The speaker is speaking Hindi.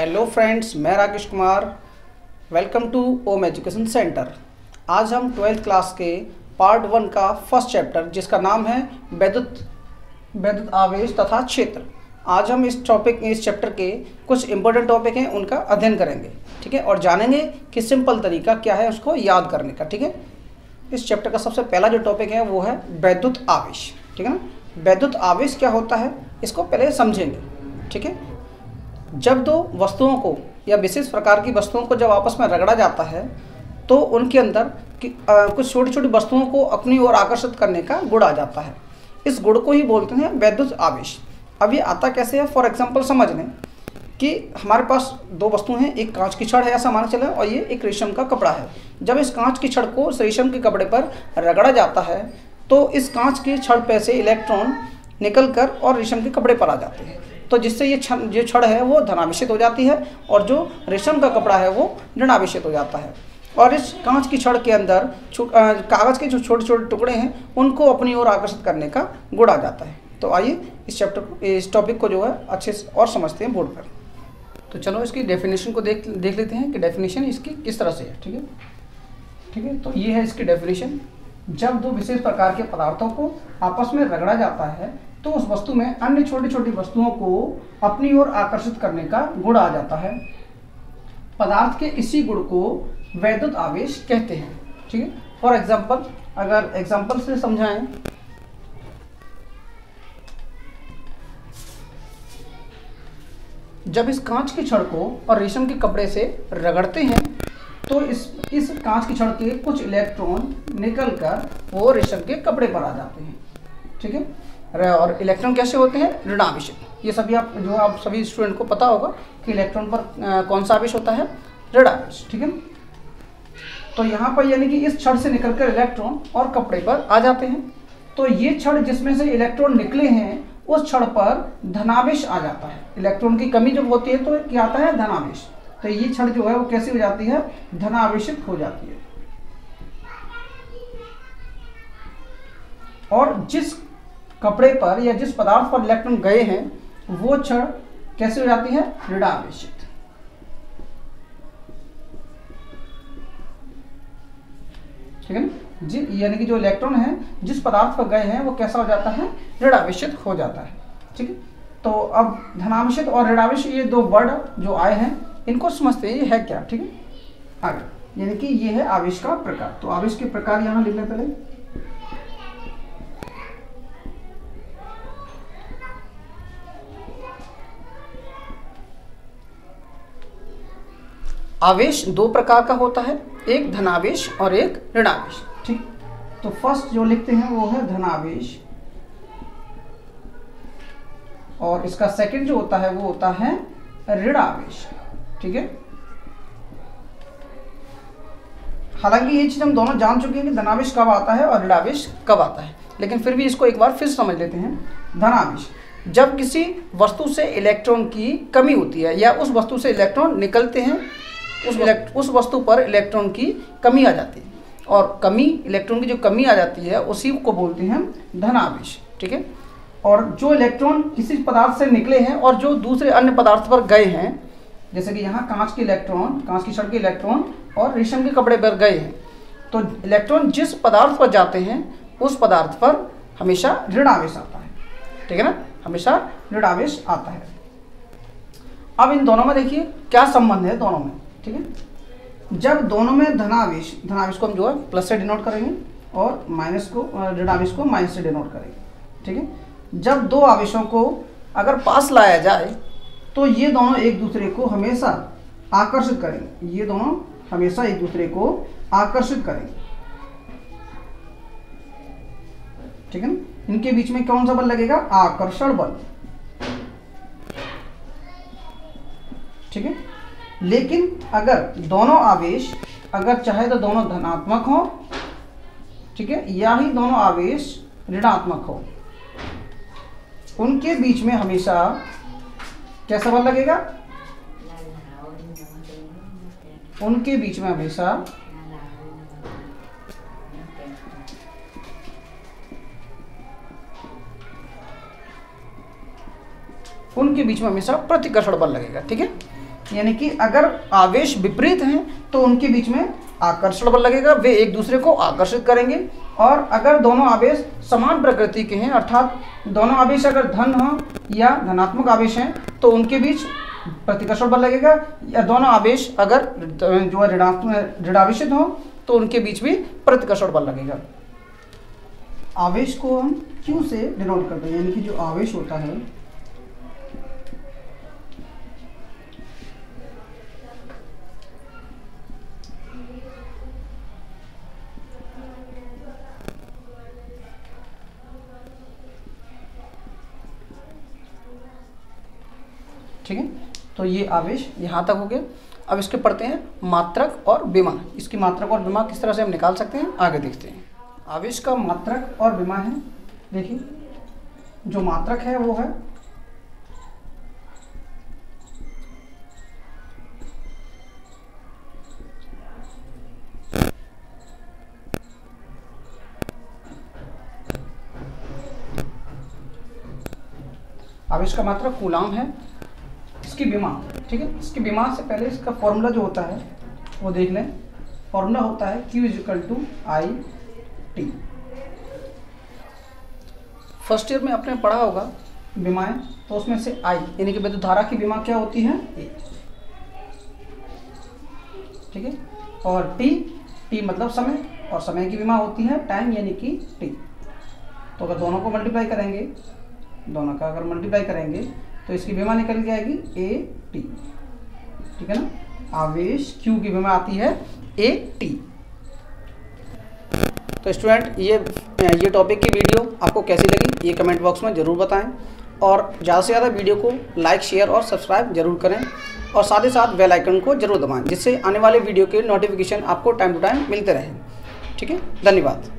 हेलो फ्रेंड्स, मैं Rakesh Kumar. Welcome to Om education centre. आज हम 12th क्लास के पार्ट 1 का फर्स्ट चैप्टर जिसका नाम है वैद्युत आवेश तथा क्षेत्र। आज हम इस चैप्टर के कुछ इंपॉर्टेंट टॉपिक हैं उनका अध्ययन करेंगे, ठीक है, और जानेंगे कि सिंपल तरीका क्या है उसको याद करने का, ठीक है। इस चैप्टर का सबसे पहला जो टॉपिक है वो है वैद्युत आवेश, ठीक है ना। वैद्युत आवेश क्या होता है इसको पहले समझेंगे, ठीक है। जब दो वस्तुओं को या विशेष प्रकार की वस्तुओं को जब आपस में रगड़ा जाता है तो उनके अंदर कुछ छोटी छोटी वस्तुओं को अपनी ओर आकर्षित करने का गुण आ जाता है। इस गुण को ही बोलते हैं वैद्युत आवेश। अब ये आता कैसे है, फॉर एग्जांपल समझ लें कि हमारे पास दो वस्तु हैं, एक कांच की छड़ है ऐसा मान चलें और ये एक रेशम का कपड़ा है। जब इस कांच की छड़ को रेशम के कपड़े पर रगड़ा जाता है तो इस कांच की छड़ पे से इलेक्ट्रॉन निकलकर और रेशम के कपड़े पर आ जाते हैं, तो जिससे ये जो छड़ है वो धनावेशित हो जाती है और जो रेशम का कपड़ा है वो ऋणावेशित हो जाता है। और इस कांच की छड़ के अंदर कागज़ के जो छोटे छोटे टुकड़े हैं उनको अपनी ओर आकर्षित करने का गुण आ जाता है। तो आइए इस टॉपिक को जो है अच्छे से और समझते हैं बोर्ड पर। तो चलो इसकी डेफिनेशन को देख लेते हैं कि डेफिनेशन इसकी किस तरह से है, ठीक है। तो ये है इसकी डेफिनेशन। जब दो विशेष प्रकार के पदार्थों को आपस में रगड़ा जाता है तो उस वस्तु में अन्य छोटी छोटी वस्तुओं को अपनी ओर आकर्षित करने का गुण आ जाता है। पदार्थ के इसी गुण को वैद्युत आवेश कहते हैं, ठीक है। फॉर एग्जांपल, अगर एग्जांपल से समझाएं, जब इस कांच की छड़ को और रेशम के कपड़े से रगड़ते हैं तो इस कांच की छड़ के कुछ इलेक्ट्रॉन निकलकर वो रेशम के कपड़े पर आ जाते हैं, ठीक है। और इलेक्ट्रॉन कैसे होते हैं? ऋणावेशित। ये सभी आप सभी स्टूडेंट को पता होगा कि इलेक्ट्रॉन पर कौन सा आवेश होता है? ऋणावेश, ठीक है। तो यहाँ पर यानी कि इस छड़ से निकलकर इलेक्ट्रॉन और कपड़े पर आ जाते हैं। तो ये छड़ जिसमें से इलेक्ट्रॉन निकले हैं उस छड़ पर धनावेश आ जाता है। इलेक्ट्रॉन की कमी जब होती है तो क्या आता है? धनावेश। तो ये छड़ जो है वो कैसी हो जाती है? धनावेशित हो जाती है। और जिस कपड़े पर या जिस पदार्थ पर इलेक्ट्रॉन गए हैं वो छड़ कैसे हो जाती है? ऋणावेशित। ठीक है ना जी, यानी कि जो इलेक्ट्रॉन है जिस पदार्थ पर गए हैं वो कैसा हो जाता है? ऋणावेशित हो जाता है, ठीक है। तो अब धनावेशित और ऋणावेश ये दो वर्ड जो आए हैं इनको समझते हैं ये है क्या, ठीक है। आगे यानी कि ये है आवेश का प्रकार। तो आवेश के प्रकार यहां लिख लें पहले। आवेश दो प्रकार का होता है, एक धनावेश और एक ऋणावेश, ठीक। तो फर्स्ट जो लिखते हैं वो है धनावेश और इसका सेकंड जो होता है वो होता है ऋणावेश, ठीक है। हालांकि ये चीज हम दोनों जान चुके हैं कि धनावेश कब आता है और ऋणावेश कब आता है, लेकिन फिर भी इसको एक बार फिर समझ लेते हैं। धनावेश जब किसी वस्तु से इलेक्ट्रॉन की कमी होती है या उस वस्तु से इलेक्ट्रॉन निकलते हैं, उस वस्तु पर इलेक्ट्रॉन की कमी आ जाती है और इलेक्ट्रॉन की जो कमी आ जाती है उसी को बोलते हैं धनावेश, ठीक है। और जो इलेक्ट्रॉन किसी पदार्थ से निकले हैं और जो दूसरे अन्य पदार्थ पर गए हैं, जैसे कि यहाँ कांच की छड़ के इलेक्ट्रॉन और रेशम के कपड़े पर गए हैं, तो इलेक्ट्रॉन जिस पदार्थ पर जाते हैं उस पदार्थ पर हमेशा ऋणावेश आता है, ठीक है ना, हमेशा ऋणावेश आता है। अब इन दोनों में देखिए क्या संबंध है दोनों में, ठीक है। जब दोनों में धनावेश को हम जो है प्लस से डिनोट करेंगे और ऋणावेश को माइनस से डिनोट करेंगे, ठीक है। जब दो आवेशों को अगर पास लाया जाए तो ये दोनों एक दूसरे को हमेशा आकर्षित करेंगे, ये दोनों हमेशा एक दूसरे को आकर्षित करेंगे, ठीक है ना। इनके बीच में कौन सा बल लगेगा? आकर्षण बल, ठीक है। लेकिन अगर दोनों आवेश चाहे तो दोनों धनात्मक हो, ठीक है, या ही दोनों आवेश ऋणात्मक हो, उनके बीच में हमेशा कैसा बल लगेगा? उनके बीच में हमेशा उनके बीच में हमेशा प्रतिकर्षण बल लगेगा, ठीक है। यानी कि अगर आवेश विपरीत हैं तो उनके बीच में आकर्षण बल लगेगा, वे एक दूसरे को आकर्षित करेंगे। और अगर दोनों आवेश समान प्रकृति के हैं, अर्थात दोनों आवेश अगर धन हो या धनात्मक आवेश हैं तो उनके बीच प्रतिकर्षण बल लगेगा, या दोनों आवेश अगर जो ऋणावेशित हो तो उनके बीच भी प्रतिकर्षण बल लगेगा। आवेश को हम Q से डिनोट करते हैं, यानी कि जो आवेश होता है ठीक है। तो ये आवेश यहाँ तक हो गया। अब इसके पढ़ते हैं मात्रक और विमा। इसकी मात्रक और विमा किस तरह से हम निकाल सकते हैं आगे देखते हैं। आवेश का मात्रक और विमा है, देखिए जो मात्रक है वो है आवेश का मात्रक कूलाम है। इसकी विमा, ठीक है, इसकी विमा से पहले इसका फॉर्मूला जो होता है वो देख लें। फॉर्मूला होता है Q = I/T। फर्स्ट ईयर में आपने पढ़ा होगा विमाएं, तो उसमें से I यानी कि विद्युत धारा की विमा क्या होती है A, ठीक है। और T मतलब समय, और समय की विमा होती है टाइम यानी कि T। तो अगर दोनों को मल्टीप्लाई करेंगे, दोनों का अगर मल्टीप्लाई करेंगे तो इसकी विमा निकल के आएगी AT, ठीक है ना। आवेश Q की विमा आती है AT। तो स्टूडेंट ये टॉपिक की वीडियो आपको कैसी लगी ये कमेंट बॉक्स में ज़रूर बताएं, और ज़्यादा से ज़्यादा वीडियो को लाइक, शेयर और सब्सक्राइब जरूर करें, और साथ ही साथ बेल आइकन को जरूर दबाएं, जिससे आने वाले वीडियो के नोटिफिकेशन आपको टाइम टू टाइम मिलते रहें। ठीक है, धन्यवाद।